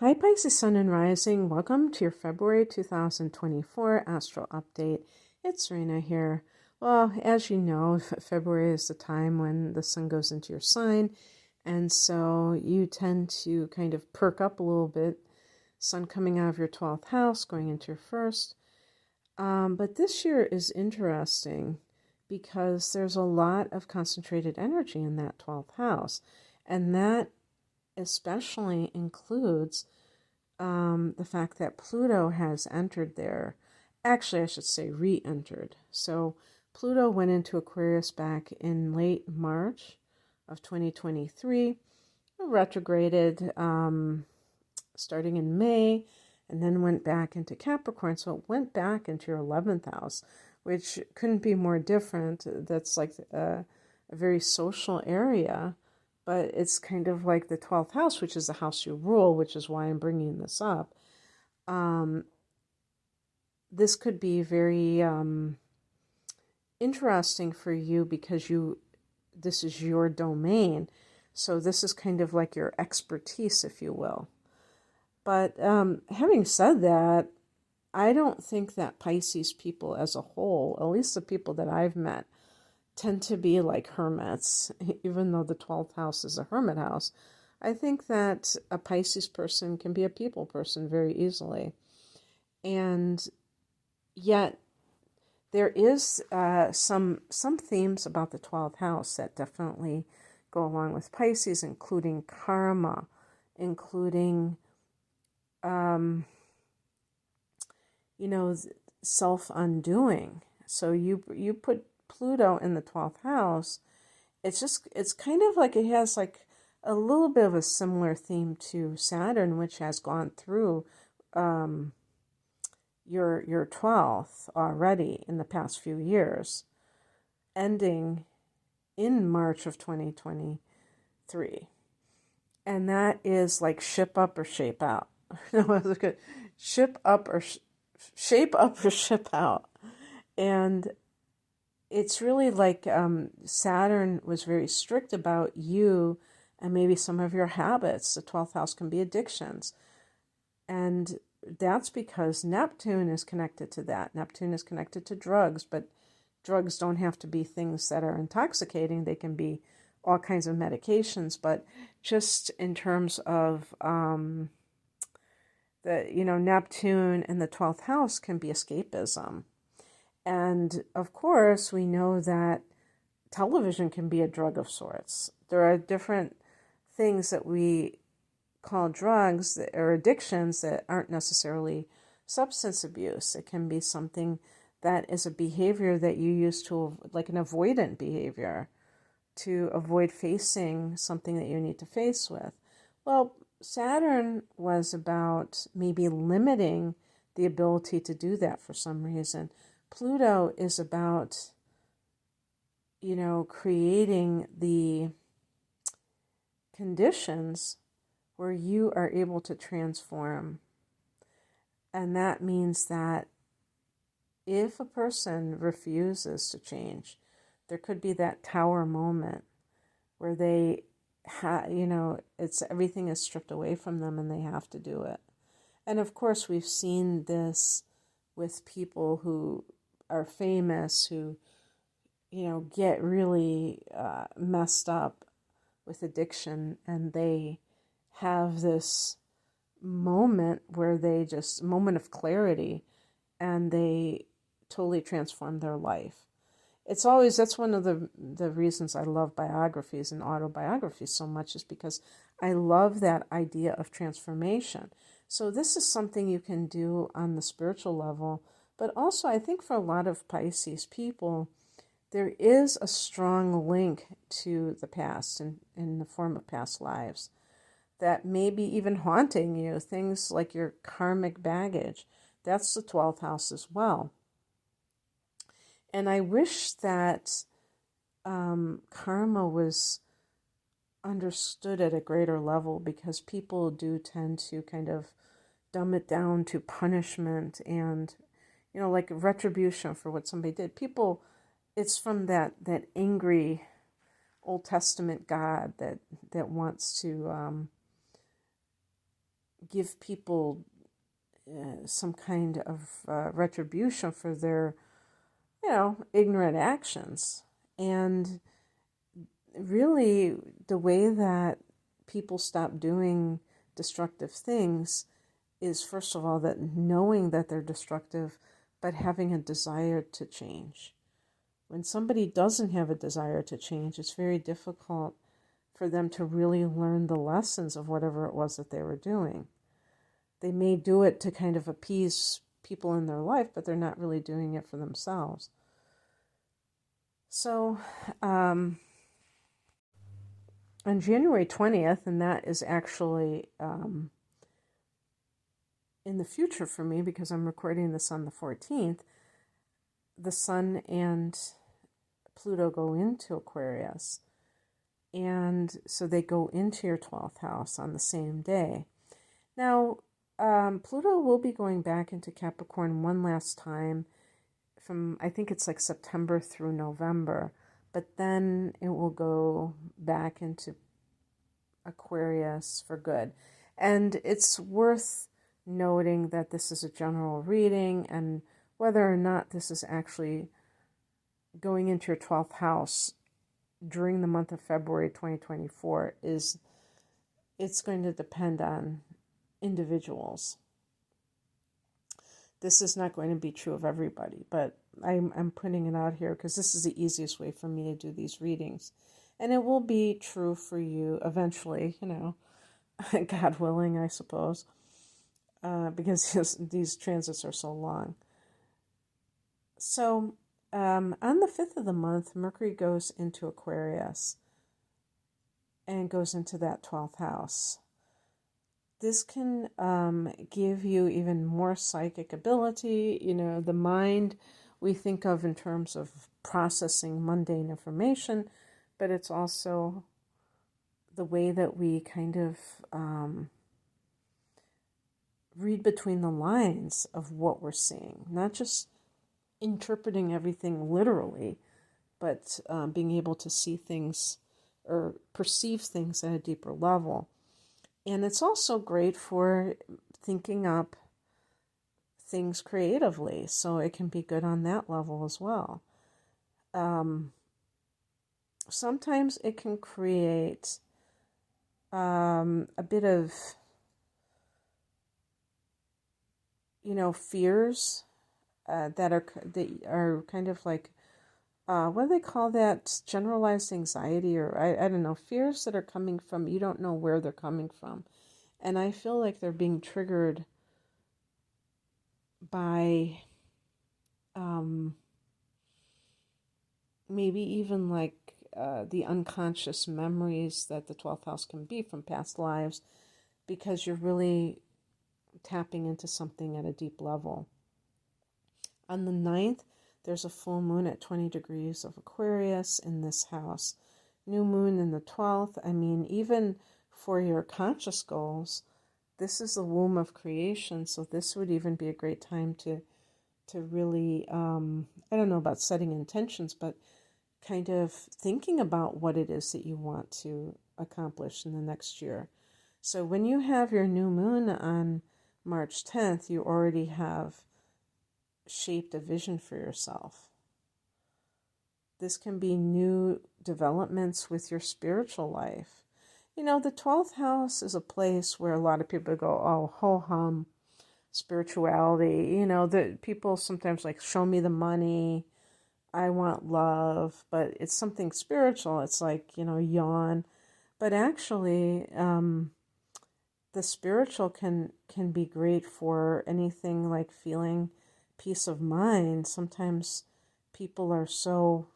Hi Pisces Sun and Rising. Welcome to your February 2024 Astro Update. It's Serena here. Well, as you know, February is the time when the sun goes into your sign, and so you tend to kind of perk up a little bit. Sun coming out of your 12th house, going into your first. But this year is interesting because there's a lot of concentrated energy in that 12th house, and that especially includes the fact that Pluto has entered there. Actually, I should say re-entered. So Pluto went into Aquarius back in late March of 2023, retrograded starting in May, and then went back into Capricorn. So it went back into your 11th house, which couldn't be more different. That's like a very social area, but it's kind of like the 12th house, which is the house you rule, which is why I'm bringing this up. This could be very interesting for you because this is your domain. So this is kind of like your expertise, if you will. But having said that, I don't think that Pisces people as a whole, at least the people that I've met, tend to be like hermits, even though the 12th house is a hermit house. I think that a Pisces person can be a people person very easily. And yet there is some themes about the 12th house that definitely go along with Pisces, including karma, including self-undoing. So you put Pluto in the 12th house, it's kind of like it has like a little bit of a similar theme to Saturn, which has gone through your 12th already in the past few years, ending in March of 2023. And that is like ship up or shape out. No, it's good. Ship up or shape up or ship out. And it's really like Saturn was very strict about you and maybe some of your habits. The 12th house can be addictions. And that's because Neptune is connected to that. Neptune is connected to drugs, but drugs don't have to be things that are intoxicating. They can be all kinds of medications. But just in terms of Neptune and the 12th house can be escapism. And of course, we know that television can be a drug of sorts. There are different things that we call drugs or addictions that aren't necessarily substance abuse. It can be something that is a behavior that you use to, like an avoidant behavior, to avoid facing something that you need to face with. Well, Saturn was about maybe limiting the ability to do that for some reason. Pluto is about, creating the conditions where you are able to transform. And that means that if a person refuses to change, there could be that tower moment where they everything is stripped away from them and they have to do it. And of course, we've seen this with people who are famous, who, get really messed up with addiction, and they have this moment where moment of clarity, and they totally transform their life. That's one of the reasons I love biographies and autobiographies so much, is because I love that idea of transformation. So this is something you can do on the spiritual level, but also I think for a lot of Pisces people, there is a strong link to the past in the form of past lives that may be even haunting you, things like your karmic baggage. That's the 12th house as well. And I wish that karma was understood at a greater level, because people do tend to kind of dumb it down to punishment and, like retribution for what somebody did. People, it's from that angry Old Testament God that wants to give people some kind of retribution for their, ignorant actions. And really, the way that people stop doing destructive things is, first of all, that knowing that they're destructive, but having a desire to change. When somebody doesn't have a desire to change, it's very difficult for them to really learn the lessons of whatever it was that they were doing. They may do it to kind of appease people in their life, but they're not really doing it for themselves. So, on January 20th, and that is actually in the future for me because I'm recording this on the 14th, the Sun and Pluto go into Aquarius. And so they go into your 12th house on the same day. Now, Pluto will be going back into Capricorn one last time from, I think it's like September through November, but then it will go back into Aquarius for good. And it's worth noting that this is a general reading, and whether or not this is actually going into your 12th house during the month of February 2024 it's going to depend on individuals. This is not going to be true of everybody, but I'm putting it out here because this is the easiest way for me to do these readings. And it will be true for you eventually, God willing, I suppose, because these transits are so long. So, on the 5th of the month, Mercury goes into Aquarius and goes into that 12th house. This can give you even more psychic ability. The mind we think of in terms of processing mundane information, but it's also the way that we kind of read between the lines of what we're seeing, not just interpreting everything literally, but being able to see things or perceive things at a deeper level. And it's also great for thinking up things creatively, so it can be good on that level as well. Sometimes it can create a bit of, fears that are kind of like, what do they call that? Generalized anxiety, or I don't know, fears that are coming from, you don't know where they're coming from. And I feel like they're being triggered by maybe even like the unconscious memories that the 12th house can be from past lives, because you're really tapping into something at a deep level. On the 9th, there's a full moon at 20 degrees of Aquarius in this house. New moon in the 12th. I mean, even for your conscious goals, this is the womb of creation. So this would even be a great time to really, I don't know about setting intentions, but kind of thinking about what it is that you want to accomplish in the next year. So when you have your new moon on March 10th, you already have shaped a vision for yourself. This can be new developments with your spiritual life. The 12th house is a place where a lot of people go, oh, ho-hum, spirituality. The people sometimes like, show me the money, I want love, but it's something spiritual. It's like, yawn. But actually, the spiritual can be great for anything like feeling peace of mind. Sometimes people are so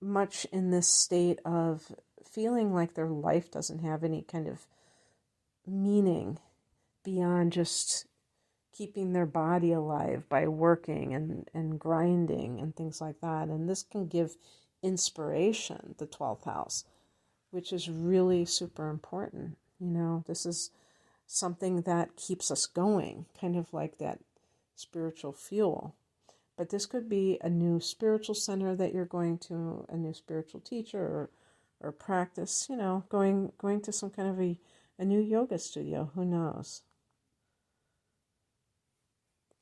much in this state of feeling like their life doesn't have any kind of meaning beyond just keeping their body alive by working and grinding and things like that. And this can give inspiration, the 12th house, which is really super important. This is something that keeps us going, kind of like that spiritual fuel. But this could be a new spiritual center that you're going to, a new spiritual teacher or practice, going to some kind of a a new yoga studio, who knows?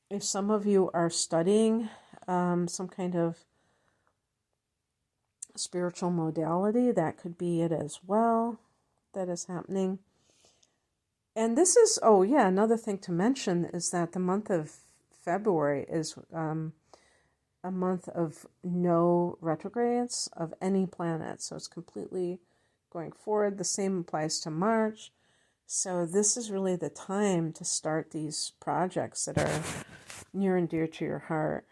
If some of you are studying some kind of spiritual modality, that could be it as well that is happening. And this is, oh yeah, another thing to mention is that the month of February is a month of no retrogrades of any planet. So it's completely going forward. The same applies to March. So this is really the time to start these projects that are near and dear to your heart.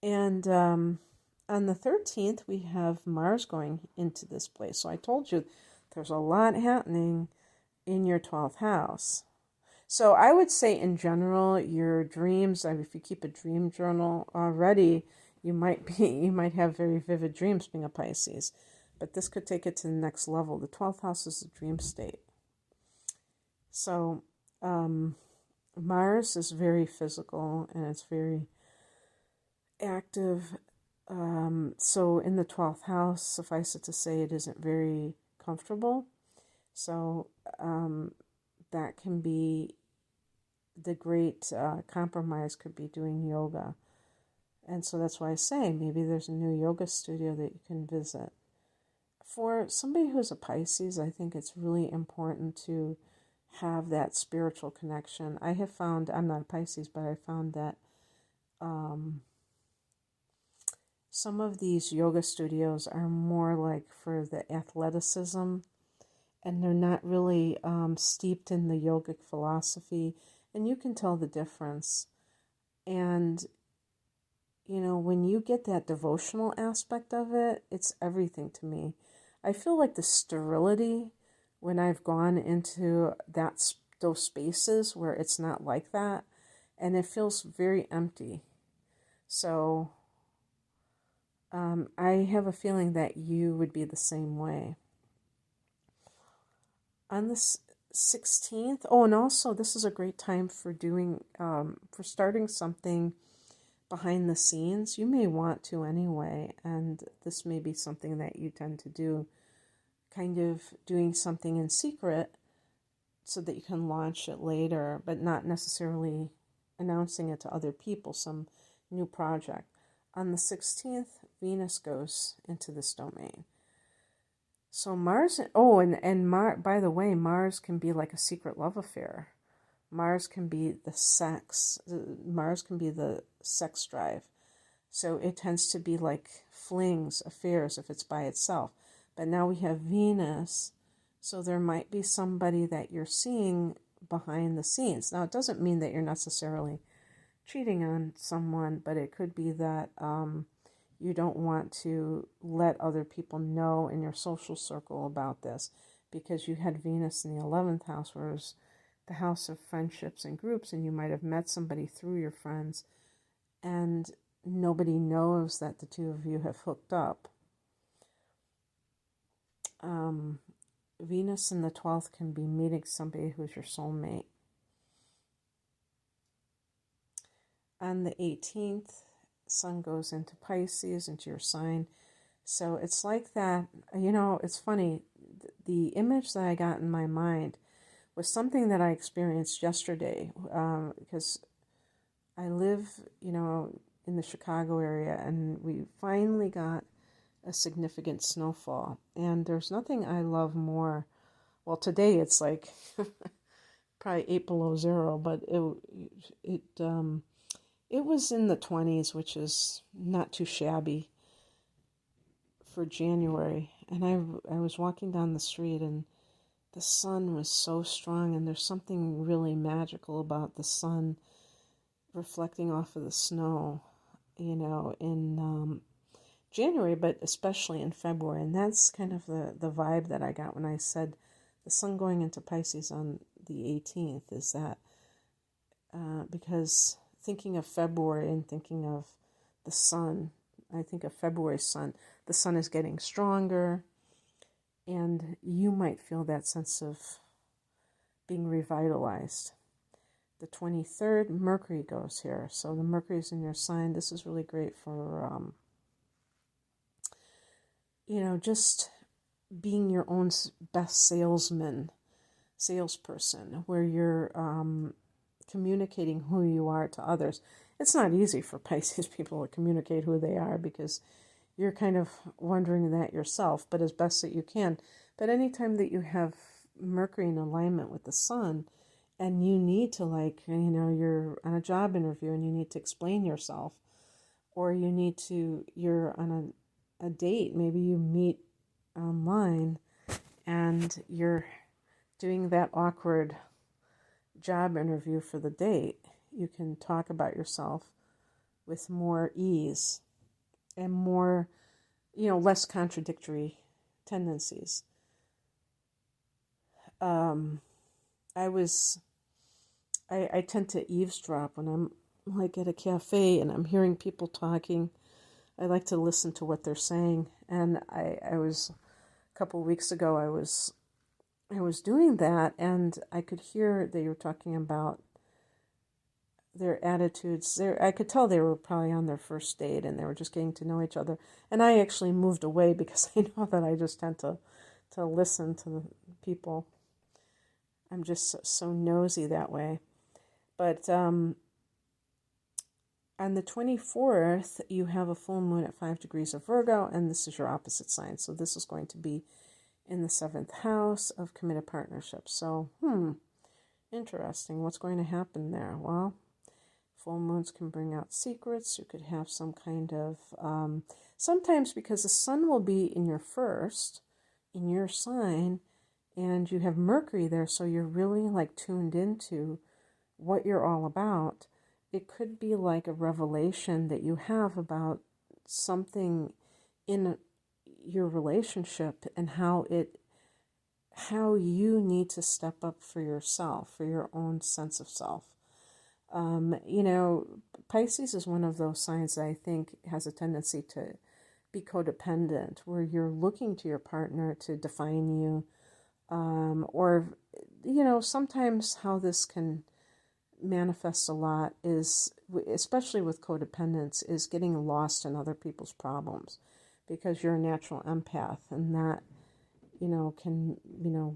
And on the 13th, we have Mars going into this place. So I told you there's a lot happening in your 12th house. So I would say in general, your dreams, if you keep a dream journal already, you might have very vivid dreams being a Pisces. But this could take it to the next level. The 12th house is the dream state. So Mars is very physical and it's very active. So in the 12th house, suffice it to say, it isn't very comfortable. So that can be the great compromise, could be doing yoga. And so that's why I say maybe there's a new yoga studio that you can visit. For somebody who's a Pisces, I think it's really important to have that spiritual connection. I have found, I'm not a Pisces, but I found that some of these yoga studios are more like for the athleticism, and they're not really steeped in the yogic philosophy, and you can tell the difference. And, you know, when you get that devotional aspect of it, it's everything to me. I feel like the sterility when I've gone into those spaces where it's not like that, and it feels very empty. So I have a feeling that you would be the same way. On the 16th, oh, and also this is a great time for doing, for starting something behind the scenes. You may want to anyway, and this may be something that you tend to do, kind of doing something in secret so that you can launch it later, but not necessarily announcing it to other people, some new project. On the 16th, Venus goes into this domain. So Mars, by the way, Mars can be like a secret love affair. Mars can be the sex. Mars can be the sex drive. So it tends to be like flings, affairs, if it's by itself. But now we have Venus, so there might be somebody that you're seeing behind the scenes. Now, it doesn't mean that you're necessarily cheating on someone, but it could be that you don't want to let other people know in your social circle about this, because you had Venus in the 11th house, whereas the house of friendships and groups, and you might have met somebody through your friends, and nobody knows that the two of you have hooked up. Venus in the 12th can be meeting somebody who's your soulmate. On the 18th, Sun goes into Pisces, into your sign. So it's like that, you know, it's funny. The image that I got in my mind was something that I experienced yesterday, because I live, you know, in the Chicago area, and we finally got a significant snowfall. And there's nothing I love more. Well, today it's like probably 8 below zero, but it was in the 20s, which is not too shabby for January. And I was walking down the street, and the sun was so strong, and there's something really magical about the sun reflecting off of the snow, you know, in January, but especially in February. And that's kind of the vibe that I got when I said the sun going into Pisces on the 18th, is that because thinking of February and thinking of the sun, I think of February's sun. The sun is getting stronger, and you might feel that sense of being revitalized. The 23rd, Mercury goes here. So the Mercury is in your sign. This is really great for, you know, just being your own best salesperson, where you're communicating who you are to others. It's not easy for Pisces people to communicate who they are because you're kind of wondering that yourself, but as best that you can. But anytime that you have Mercury in alignment with the sun, and you need to, like, you're on a job interview and you need to explain yourself, or you're on a date, maybe you meet online and you're doing that awkward job interview for the date, you can talk about yourself with more ease and more, less contradictory tendencies. I tend to eavesdrop when I'm like at a cafe and I'm hearing people talking. I like to listen to what they're saying. And I was, a couple of weeks ago, I was doing that, and I could hear they were talking about their attitudes. I could tell they were probably on their first date and they were just getting to know each other. And I actually moved away because I know that I just tend to listen to the people. I'm just so nosy that way. But on the 24th, you have a full moon at 5 degrees of Virgo, and this is your opposite sign. So this is going to be in the 7th house of committed partnerships. So, interesting. What's going to happen there? Well, full moons can bring out secrets. You could have some kind of, sometimes because the sun will be in your first, in your sign, and you have Mercury there, so you're really like tuned into what you're all about. It could be like a revelation that you have about something in your relationship and how you need to step up for yourself, for your own sense of self. Pisces is one of those signs that I think has a tendency to be codependent, where you're looking to your partner to define you, or sometimes how this can manifest a lot is, especially with codependence, is getting lost in other people's problems, because you're a natural empath, and that can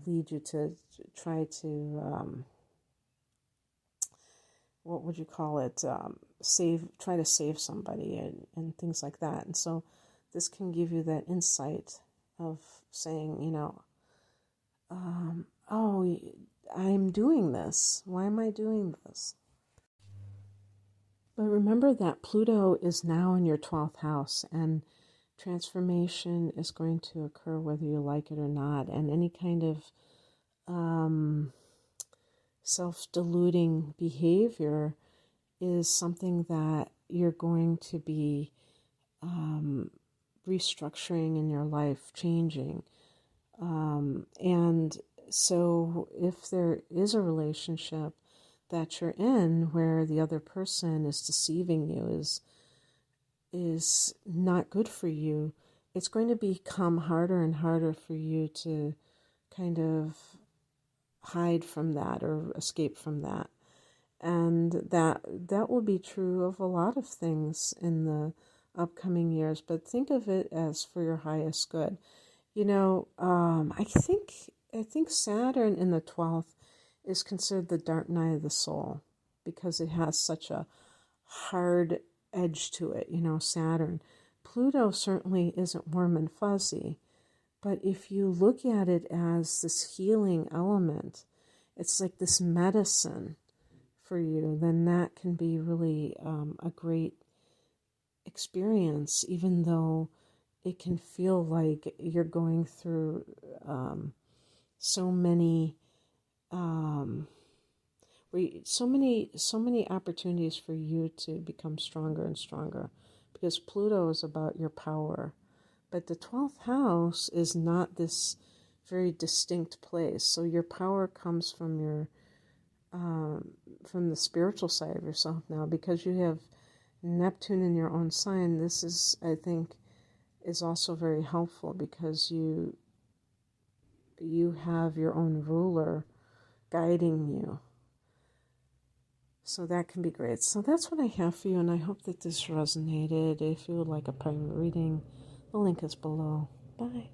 lead you to try to what would you call it, try to save somebody and things like that. And so this can give you that insight of saying, oh, I'm doing this. Why am I doing this? But remember that Pluto is now in your 12th house, and transformation is going to occur whether you like it or not. And any kind of self-deluding behavior is something that you're going to be restructuring in your life, changing. And so if there is a relationship that you're in where the other person is deceiving you, is not good for you, it's going to become harder and harder for you to kind of hide from that or escape from that. And that will be true of a lot of things in the upcoming years, but think of it as for your highest good. I think Saturn in the 12th is considered the dark night of the soul because it has such a hard edge to it, Saturn. Pluto certainly isn't warm and fuzzy, but if you look at it as this healing element, it's like this medicine for you, then that can be really a great experience, even though it can feel like you're going through so many opportunities for you to become stronger and stronger, because Pluto is about your power. But the 12th house is not this very distinct place. So your power comes from your from the spiritual side of yourself now, because you have Neptune in your own sign. This is, I think, is also very helpful because you have your own ruler guiding you. So that can be great. So that's what I have for you, and I hope that this resonated. If you would like a private reading, the link is below. Bye.